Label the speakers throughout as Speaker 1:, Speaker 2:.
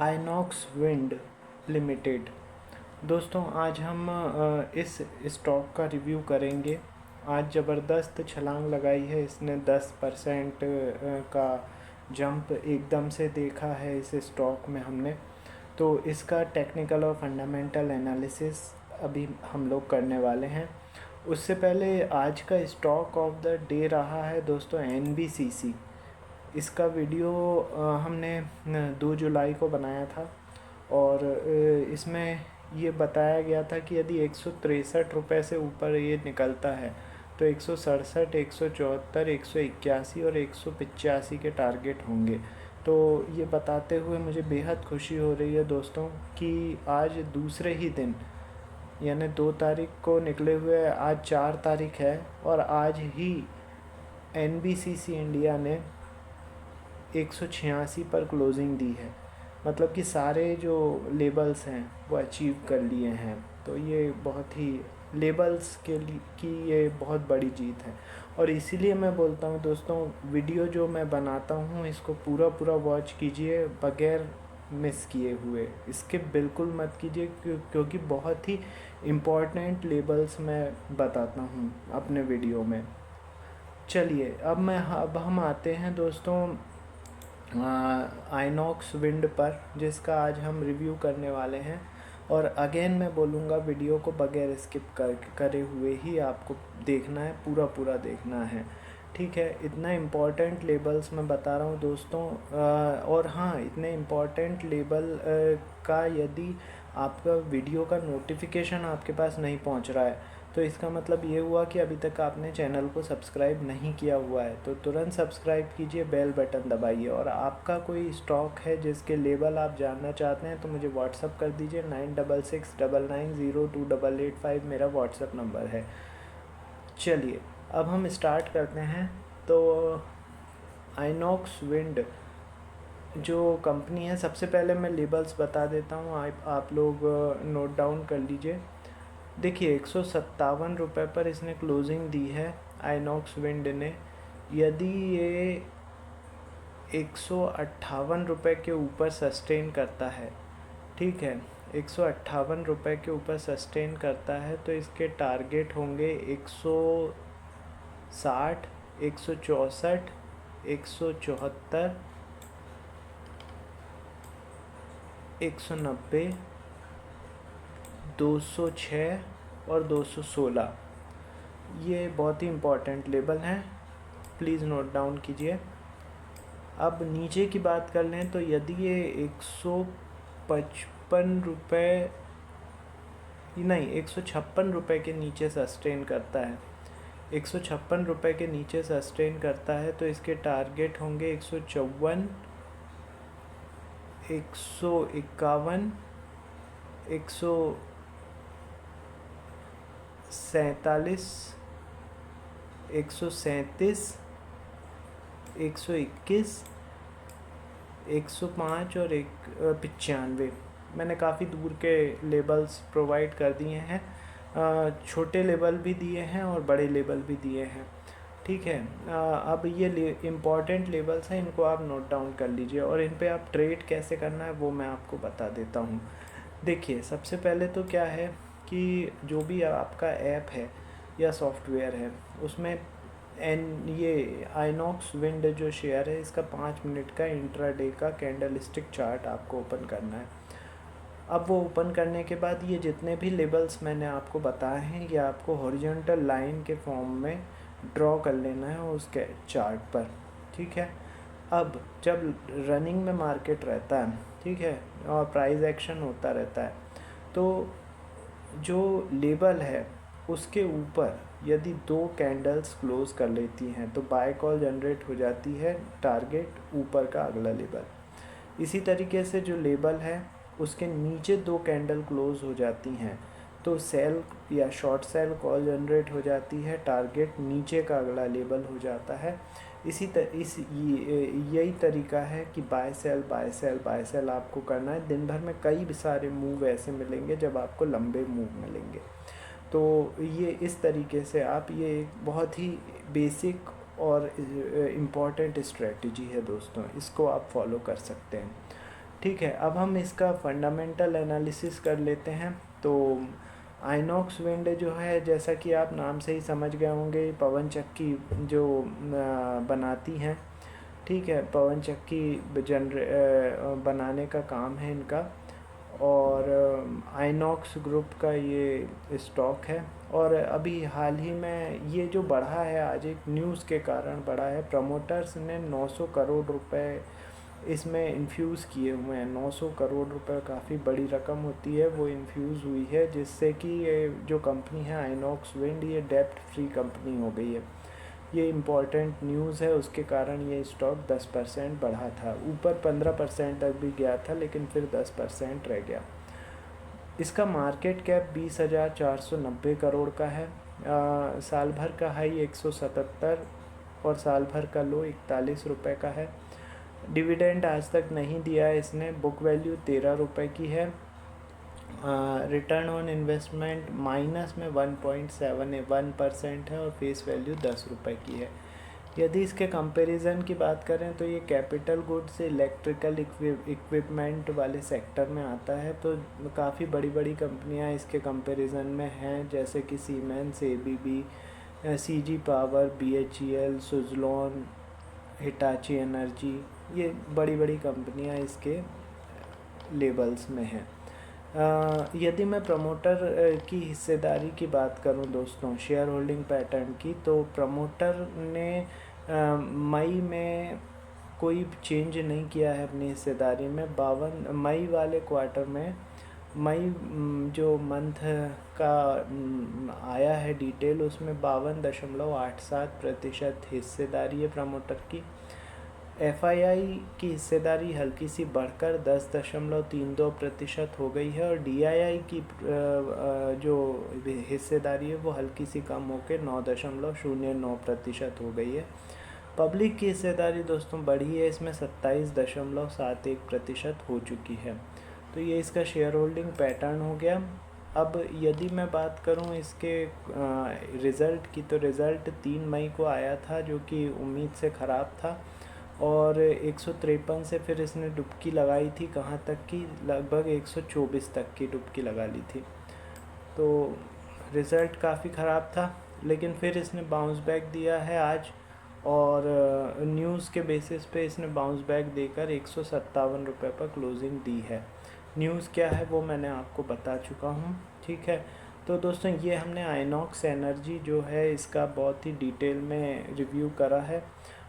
Speaker 1: INOX wind limited. दोस्तों आज हम इस स्टॉक का रिव्यू करेंगे। आज ज़बरदस्त छलांग लगाई है इसने, 10% का जंप एकदम से देखा है इस स्टॉक में हमने। तो इसका टेक्निकल और फंडामेंटल एनालिसिस अभी हम लोग करने वाले हैं। उससे पहले आज का स्टॉक ऑफ द डे रहा है दोस्तों NBCC। इसका वीडियो हमने 2 जुलाई को बनाया था और इसमें ये बताया गया था कि यदि 163 रुपये से ऊपर ये निकलता है तो 167, 174, 181 और 185 के टारगेट होंगे। तो ये बताते हुए मुझे बेहद खुशी हो रही है दोस्तों कि आज दूसरे ही दिन यानी 2 तारीख को निकले हुए आज 4 तारीख है और आज ही NBCC इंडिया ने 186 पर क्लोजिंग दी है। मतलब कि सारे जो लेबल्स हैं वो अचीव कर लिए हैं। तो ये बहुत ही लेबल्स के लिए की ये बहुत बड़ी जीत है। और इसीलिए मैं बोलता हूँ दोस्तों, वीडियो जो मैं बनाता हूँ इसको पूरा वॉच कीजिए बगैर मिस किए हुए, स्किप बिल्कुल मत कीजिए क्योंकि बहुत ही इम्पोर्टेंट लेबल्स मैं बताता हूँ अपने वीडियो में। चलिए अब हम आते हैं दोस्तों आइनॉक्स विंड पर, जिसका आज हम रिव्यू करने वाले हैं। और अगेन मैं बोलूँगा वीडियो को बगैर स्किप करे हुए ही आपको देखना है, पूरा देखना है, ठीक है। इतना इम्पॉर्टेंट लेबल्स मैं बता रहा हूँ दोस्तों। और हाँ, इतने इम्पॉर्टेंट लेबल का यदि आपका वीडियो का नोटिफिकेशन आपके पास नहीं पहुँच रहा है तो इसका मतलब ये हुआ कि अभी तक आपने चैनल को सब्सक्राइब नहीं किया हुआ है। तो तुरंत सब्सक्राइब कीजिए, बेल बटन दबाइए। और आपका कोई स्टॉक है जिसके लेबल आप जानना चाहते हैं तो मुझे व्हाट्सअप कर दीजिए। 9669902885 मेरा व्हाट्सअप नंबर है। चलिए अब हम स्टार्ट करते हैं। तो आइनॉक्स विंड जो कंपनी है, सबसे पहले मैं लेबल्स बता देता हूँ, आप लोग नोट डाउन कर लीजिए। देखिए 157 रुपये पर इसने क्लोजिंग दी है आइनॉक्स विंड ने। यदि ये 158 रुपये के ऊपर सस्टेन करता है, ठीक है, 158 रुपये के ऊपर सस्टेन करता है तो इसके टारगेट होंगे 160, 164, 174, 190, 206 और 216। ये बहुत ही इम्पॉर्टेंट लेबल हैं, प्लीज़ नोट डाउन कीजिए। अब नीचे की बात कर लें तो यदि ये 155 रुपये नहीं 156 रुपये के नीचे सस्टेन करता है, 156 रुपये के नीचे सस्टेन करता है तो इसके टारगेट होंगे 154, 151, 147, 137, 121, 105 और 95। मैंने काफ़ी दूर के लेबल्स प्रोवाइड कर दिए हैं, छोटे लेबल भी दिए हैं और बड़े लेबल भी दिए हैं, ठीक है। अब ये इम्पॉर्टेंट लेबल्स हैं, इनको आप नोट डाउन कर लीजिए और इन पे आप ट्रेड कैसे करना है वो मैं आपको बता देता हूँ। देखिए सबसे पहले तो क्या है कि जो भी आपका ऐप है या सॉफ्टवेयर है उसमें ये आइनॉक्स विंड जो शेयर है इसका 5 मिनट का इंट्राडे का कैंडलस्टिक चार्ट आपको ओपन करना है। अब वो ओपन करने के बाद ये जितने भी लेबल्स मैंने आपको बताए हैं ये आपको हॉरिजॉन्टल लाइन के फॉर्म में ड्रॉ कर लेना है उसके चार्ट पर, ठीक है। अब जब रनिंग में मार्केट रहता है, ठीक है, और प्राइस एक्शन होता रहता है तो जो लेबल है उसके ऊपर यदि 2 कैंडल्स क्लोज कर लेती हैं तो बाय कॉल जनरेट हो जाती है, टारगेट ऊपर का अगला लेबल। इसी तरीके से जो लेबल है उसके नीचे 2 कैंडल क्लोज हो जाती हैं तो सेल या शॉर्ट सेल कॉल जनरेट हो जाती है, टारगेट नीचे का अगला लेबल हो जाता है। यही तरीका है कि buy sell buy sell buy sell आपको करना है। दिन भर में कई सारे मूव ऐसे मिलेंगे जब आपको लंबे मूव मिलेंगे। तो ये इस तरीके से आप, ये एक बहुत ही बेसिक और इम्पॉर्टेंट स्ट्रेटजी है दोस्तों, इसको आप फॉलो कर सकते हैं। ठीक है, अब हम इसका फंडामेंटल एनालिसिस कर लेते हैं। तो आइनॉक्स विंड जो है, जैसा कि आप नाम से ही समझ गए होंगे, पवन चक्की जो बनाती हैं। ठीक है, पवन चक्की बनाने का काम है इनका, और आइनॉक्स ग्रुप का ये स्टॉक है। और अभी हाल ही में ये जो बढ़ा है, आज एक न्यूज़ के कारण बढ़ा है। प्रमोटर्स ने 900 करोड़ रुपए इसमें इन्फ्यूज़ किए हुए हैं। 900 करोड़ रुपए काफ़ी बड़ी रकम होती है, वो इन्फ्यूज़ हुई है, जिससे कि ये जो कंपनी है आइनॉक्स विंड, ये डेब्ट फ्री कंपनी हो गई है। ये इम्पॉर्टेंट न्यूज़ है, उसके कारण ये स्टॉक 10% बढ़ा था। ऊपर 15% तक भी गया था, लेकिन फिर 10% रह गया। इसका मार्केट कैप 20,490 करोड़ का है। साल भर का हाई 177 और साल भर का लो 41 रुपये का है। डिविडेंड आज तक नहीं दिया है इसने। बुक वैल्यू 13 रुपये की है। रिटर्न ऑन इन्वेस्टमेंट माइनस में 1.71% है और फेस वैल्यू 10 रुपये की है। यदि इसके कंपैरिजन की बात करें तो ये कैपिटल गुड्स, इलेक्ट्रिकल इक्विपमेंट वाले सेक्टर में आता है। तो काफ़ी बड़ी बड़ी कंपनियां इसके कंपैरिजन में हैं, जैसे कि siemens, ABB, CG power, BHEL, Suzlon, Hitachi energy, ये बड़ी बड़ी कंपनियां इसके लेबल्स में हैं। यदि मैं प्रमोटर की हिस्सेदारी की बात करूं दोस्तों, शेयर होल्डिंग पैटर्न की, तो प्रमोटर ने मई में कोई चेंज नहीं किया है अपनी हिस्सेदारी में। 52 मई वाले क्वार्टर में, मई जो मंथ का आया है डिटेल, उसमें 52.87% हिस्सेदारी है प्रमोटर की। एफआईआई की हिस्सेदारी हल्की सी बढ़कर 10.32% हो गई है, और डीआईआई की जो हिस्सेदारी है वो हल्की सी कम होकर 9.09% हो गई है। पब्लिक की हिस्सेदारी दोस्तों बढ़ी है, इसमें 27.71% हो चुकी है। तो ये इसका शेयर होल्डिंग पैटर्न हो गया। अब यदि मैं बात करूं इसके रिज़ल्ट की, तो रिज़ल्ट 3 मई को आया था, जो कि उम्मीद से ख़राब था, और 153 से फिर इसने डुबकी लगाई थी, कहाँ तक की, लगभग 124 तक की डुबकी लगा ली थी। तो रिज़ल्ट काफ़ी ख़राब था, लेकिन फिर इसने बाउंस बैक दिया है आज, और न्यूज़ के बेसिस पे इसने बाउंस बैक देकर 157 रुपये पर क्लोजिंग दी है। न्यूज़ क्या है वो मैंने आपको बता चुका हूँ। ठीक है, तो दोस्तों ये हमने आइनॉक्स एनर्जी जो है इसका बहुत ही डिटेल में रिव्यू करा है,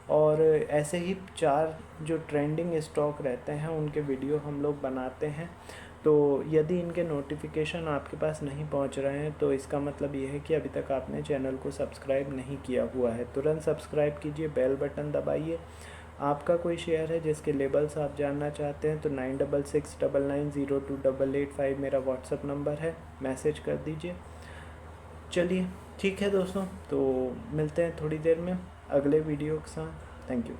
Speaker 1: और ऐसे ही 4 जो ट्रेंडिंग स्टॉक रहते हैं उनके वीडियो हम लोग बनाते हैं। तो यदि इनके नोटिफिकेशन आपके पास नहीं पहुंच रहे हैं, तो इसका मतलब ये है कि अभी तक आपने चैनल को सब्सक्राइब नहीं किया हुआ है। तुरंत सब्सक्राइब कीजिए, बेल बटन दबाइए। आपका कोई शेयर है जिसके लेबल्स आप जानना चाहते हैं, तो 9669902885 मेरा व्हाट्सअप नंबर है, मैसेज कर दीजिए। चलिए ठीक है दोस्तों, तो मिलते हैं थोड़ी देर में अगले वीडियो के साथ। Thank you.